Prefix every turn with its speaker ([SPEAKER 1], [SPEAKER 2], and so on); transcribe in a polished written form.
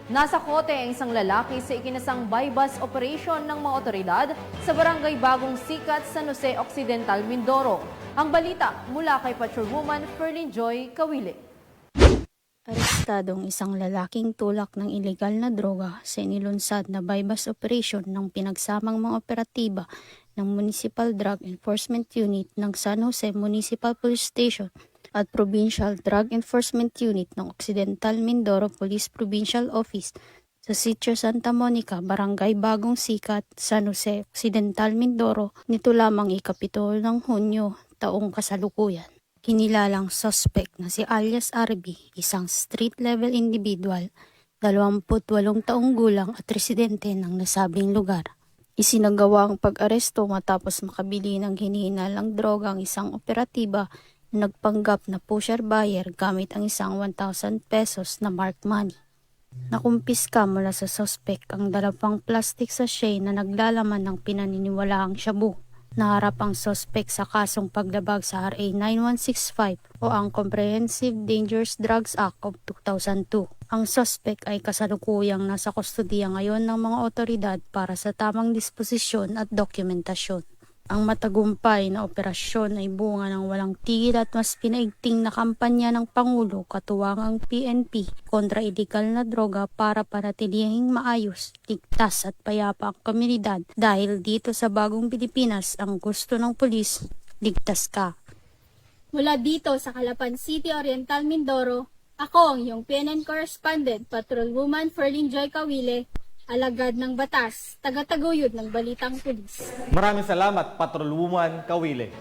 [SPEAKER 1] Nasa kote ang isang lalaki sa ikinasang bypass operation ng mga otoridad sa barangay Bagong Sikat, San Jose Occidental, Mindoro. Ang balita mula kay Patrolwoman Ferlyn Joy Kawile.
[SPEAKER 2] Arestadong isang lalaking tulak ng ilegal na droga sa inilunsad na bypass operation ng pinagsamang mga operatiba ng Municipal Drug Enforcement Unit ng San Jose Municipal Police Station at Provincial Drug Enforcement Unit ng Occidental Mindoro Police Provincial Office sa Sitio Santa Monica, Barangay Bagong Sikat, San Jose Occidental, Mindoro nito lamang ikapitol ng Hunyo taong kasalukuyan. Kinilalang suspect na si alias RB, isang street-level individual, 28 taong gulang at residente ng nasabing lugar. Isinagawa ang pag-aresto matapos makabili ng hinihinalang droga ang isang operatiba na nagpanggap na pusher buyer gamit ang isang 1,000 pesos na marked money. Nakumpiska mula sa suspect ang 2 plastic sachet na naglalaman ng pinaniniwalaang shabu. Naharap ang suspect sa kasong paglabag sa RA 9165 o ang Comprehensive Dangerous Drugs Act of 2002. Ang suspect ay kasalukuyang nasa kustodiya ngayon ng mga otoridad para sa tamang disposisyon at dokumentasyon. Ang matagumpay na operasyon ay bunga ng walang tigil at mas pinaigting na kampanya ng Pangulo katuwang ang PNP kontra illegal na droga para panatilihing maayos, ligtas at payapa ang komunidad dahil dito sa bagong Pilipinas ang gusto ng pulis, ligtas ka.
[SPEAKER 3] Mula dito sa Calapan City, Oriental, Mindoro, ako ang iyong PNN correspondent, Patrolwoman Ferlyn Joy Kawile, alagad ng batas, taga-taguyod ng balitang pulis.
[SPEAKER 4] Maraming salamat, Patrolwoman Kawile.